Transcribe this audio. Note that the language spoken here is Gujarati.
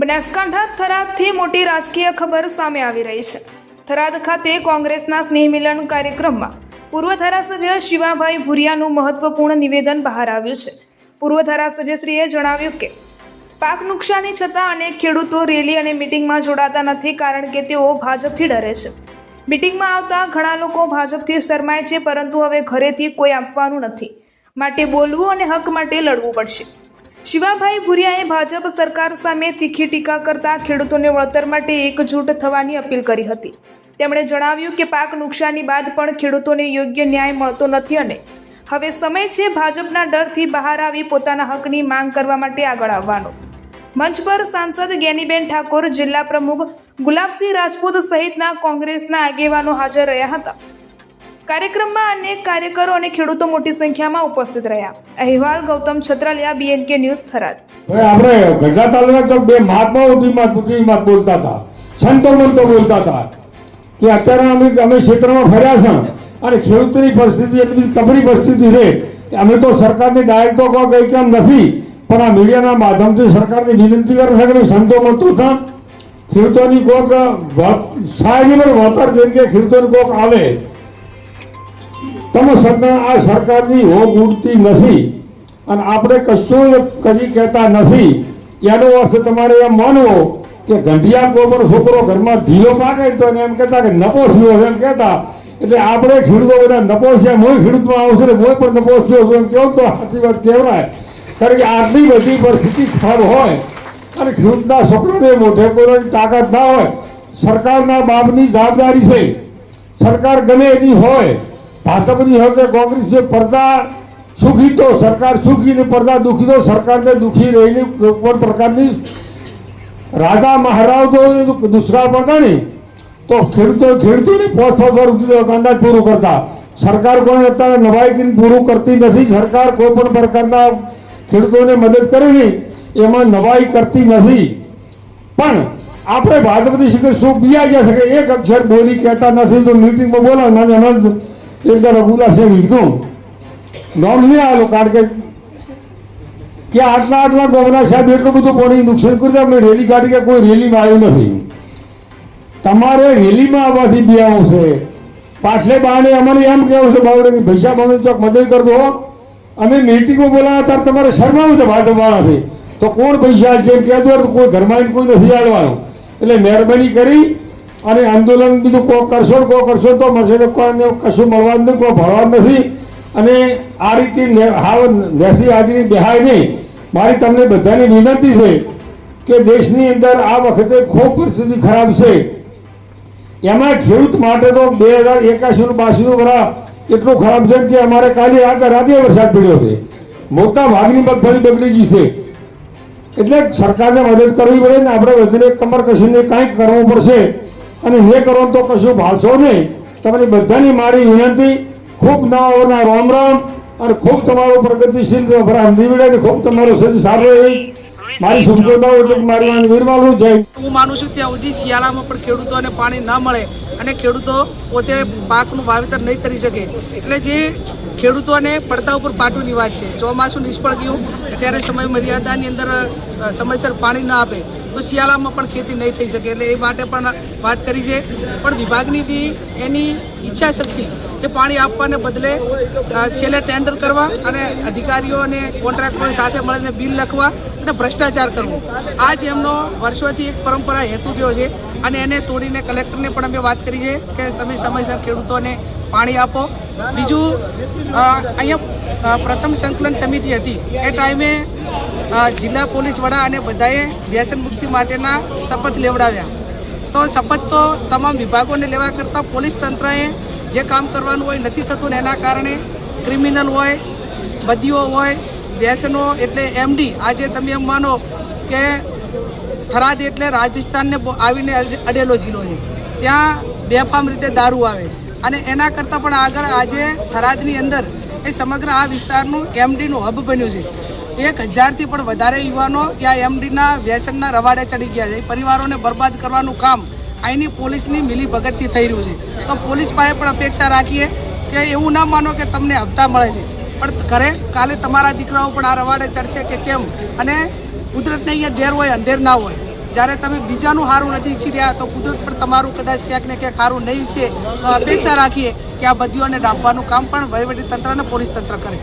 બનાસકાંઠા થરાદથી મોટી રાજકીય ખબર સામે આવી રહી છે। થરાદ ખાતે કોંગ્રેસના સ્નેહ મિલન કાર્યક્રમમાં પૂર્વ ધારાસભ્ય શિવાભાઈ ભુરિયાનું મહત્વપૂર્ણ નિવેદન બહાર આવ્યું છે। પૂર્વ ધારાસભ્યશ્રીએ જણાવ્યું કે પાક નુકસાની છતાં અનેક ખેડૂતો રેલી અને મિટિંગમાં જોડાતા નથી, કારણ કે તેઓ ભાજપથી ડરે છે। મિટિંગમાં આવતા ઘણા લોકો ભાજપથી શરમાય છે, પરંતુ હવે ઘરેથી કોઈ આપવાનું નથી, માટે બોલવું અને હક માટે લડવું પડશે। શિવાભાઈ ભુરિયાએ ભાજપ સરકાર સામે તીખી ટીકા કરતા ખેડૂતોને વળતર માટે એકજૂટ થવાની અપીલ કરી હતી। તેમણે જણાવ્યું કે પાક નુકસાની બાદ પણ ખેડૂતોને યોગ્ય ન્યાય મળતો નથી અને હવે સમય છે ભાજપના ડરથી બહાર આવી પોતાના હકની માંગ કરવા માટે આગળ આવવાનો। મંચ પર સાંસદ જ્ઞાનીબેન ઠાકોર, જિલ્લા પ્રમુખ ગુલાબસિંહ રાજપૂત સહિતના કોંગ્રેસના આગેવાનો હાજર રહ્યા હતા। કાર્યક્રમમાં અનેક કાર્યકરો અને ખેડૂતો મોટી સંખ્યામાં ઉપસ્થિત રહ્યા। અહેવાલ ગૌતમ છત્રાલિયા, BNK ન્યૂઝ, થરાદ। આપણે ગઢડા તાલુકા તો બે મહાત્માઓ બોલતા હતા, સંતો મંતો બોલતા હતા કે અત્યારે અમે ક્ષેત્રમાં ફર્યા છે અને ખેડૂતોની પરિસ્થિતિ એટલી કપરી પરિસ્થિતિ છે કે અમે તો સરકારની ડાયરેક્ટ તો કોઈ કેમ નથી, પણ આ મીડિયાના માધ્યમથી સરકારને વિનંતી કરે છે કે સંતો મંતો હતા ખેડૂતોની કોઈક સાહેબ વળતર જેમ કે ખેડૂતોની કોઈક આવે તમે સરકાર આ સરકારની હોગ ઉડતી નથી અને આપણે કશું કદી કહેતા નથી। એનો અર્થ તમારે એમ માનવો કે ગંઢિયા ગોબર છોકરો ઘરમાં ઢીલો પાકે તો એમ કહેતા કે નપોસ્યો એમ કહેતા, એટલે આપણે ખેડૂતો બધા નપોસ્યા મોય ખેડૂતમાં આવશે ને મોય પણ નપોસ્યો એમ કેવું તો સાચી વાત કહેવાય। કારણ કે આટલી બધી પરિસ્થિતિ ખરાબ હોય અને ખેડૂતના છોકરાને મોઢે કોઈની તાકાત ના હોય, સરકારના બાપની જવાબદારી છે। સરકાર ગમે એની હોય, ભાજપની હોય કે કોંગ્રેસ, જે પડદા સુખી તો સરકાર સુખી ને પડદા દુખી તો સરકારને દુખી રહીને કોઈ પ્રકારની રાજા મહારાજ તો દુષ્કાળ પડતા નહીં તો ખેડૂતોને 5-5 વર્ષ અંદાજ પૂરું કરતા। સરકાર કોઈ અત્યારે નવાઈ પૂરું કરતી નથી। સરકાર કોઈ પણ પ્રકારના ખેડૂતોને મદદ કરે નહીં, એમાં નવાઈ કરતી નથી। પણ આપણે ભાજપની શિખર શું બીજા ગયા છે કે એક અક્ષર બોલી કહેતા નથી, તો મીટિંગમાં બોલાવ મને અનંત એકદમ ગુલાબસિંહ કીધું નામ નહીં આવેલું, કારણ કે આટલા ગોવના સાહેબ એટલું બધું પાણી નુકસાન કર્યું, અમે રેલી કાઢી કે કોઈ રેલીમાં આવ્યું નથી। તમારે રેલીમાં આવવાથી બે આવશે, પાછલે બહાને અમારે એમ કહેવું છે બાવડે પૈસા મને ચોક મદદ કરતો, અમે મીટિંગો બોલાવ્યા ત્યારે તમારે શરમાવું છે ભાજપવાળાથી, તો કોણ પૈસા છે કહેતો કોઈ ઘરમાં કોઈ નથી આવવાનું। એટલે મહેરબાની કરી અને આંદોલન બીજું કોઈ કરશો તો મળશે, કોઈને કશું મળવા નહીં, કોઈ ભરવા નથી। અને આ રીતે હાવ નેસી હાજરી બેહાય નહીં। મારી તમને બધાની વિનંતી છે કે દેશની અંદર આ વખતે ખૂબ પરિસ્થિતિ ખરાબ છે, એમાં ખેડૂત માટે તો 2081-82 વર્ષ એટલું ખરાબ છે કે અમારે કાલે રાતે વરસાદ પડ્યો છે, મોટા ભાગની મગફળી બગડી ગઈ છે। એટલે સરકારને મદદ કરવી પડે ને આપણે વધીને કમર કસીને કાંઈક કરવું પડશે, અને ને કરો તો કશું ભાળશો નહીં। તમારી બધાની મારી વિનંતી, ખૂબ નવા રામ રામ અને ખૂબ તમારો પ્રગતિશીલ નિવડે, ખૂબ તમારો સજ સારો રહી મારી શુભકામનાઓ એટલે મારી વીરવાલું જય। હું માનું છું ત્યાં સુધી શિયાળામાં પણ ખેડૂતોને પાણી ન મળે અને ખેડૂતો પોતે પાકનું વાવેતર નહીં કરી શકે, એટલે જે ખેડૂતોને પડતા ઉપર પાટુની વાત છે। ચોમાસું નિષ્ફળ ગયું ત્યારે સમય મર્યાદાની અંદર સમયસર પાણી ન આપે તો શિયાળામાં પણ ખેતી નહીં થઈ શકે, એટલે એ માટે પણ વાત કરી છે। પણ વિભાગની એની ઈચ્છા શક્તિ એ પાણી આપવાને બદલે છેલ્લે ટેન્ડર કરવા અને અધિકારીઓ અને કોન્ટ્રાક્ટરો સાથે મળીને બિલ લખવા અને ભ્રષ્ટાચાર કરવો, આ જ એમનો વર્ષોથી એક પરંપરા હેતુ રહ્યો છે। અને એને તોડીને કલેક્ટરને પણ અમે વાત કરી છે કે તમે સમયસર ખેડૂતોને પાણી આપો। બીજું અહીંયા પ્રથમ સંકલન સમિતિ હતી એ ટાઈમે જિલ્લા પોલીસ વડા અને બધાએ વ્યસન મુક્તિ માટેના શપથ લેવડાવ્યા, તો શપથ તો તમામ વિભાગોને લેવા કરતાં પોલીસ તંત્રએ જે કામ કરવાનું હોય નથી થતું ને એના કારણે ક્રિમિનલ હોય, બદીઓ હોય, વ્યસનો એટલે MD, આજે તમે એમ માનો કે થરાદ એટલે રાજસ્થાનને આવીને અડેલો જિલ્લો છે, ત્યાં બેફામ રીતે દારૂ આવે અને એના કરતાં પણ આગળ આજે થરાદની અંદર એ સમગ્ર આ વિસ્તારનું MDનું હબ બન્યું છે। 1000થી પણ વધારે યુવાનો ત્યાં MDના વ્યસનના રવાડે ચડી ગયા છે। પરિવારોને બરબાદ કરવાનું કામ અહીંની પોલીસની મિલીભગતથી થઈ રહ્યું છે। તો પોલીસ પાસે પણ અપેક્ષા રાખીએ કે એવું ના માનો કે તમને હપ્તા મળે છે, પણ ઘરે કાલે તમારા દીકરાઓ પણ આ રવાડે ચડશે કે કેમ? અને કુદરતને અહીંયા દેર હોય અંધેર ના હોય. જ્યારે તમે બીજાનું સારું નથી ઈચ્છી રહ્યા તો કુદરત પણ તમારું કદાચ ક્યાંક ને ક્યાંક સારું નહીં છે. તો અપેક્ષા રાખીએ કે આ બધીઓને ડામવાનું કામ પણ વહીવટી તંત્ર અને પોલીસ તંત્ર કરે.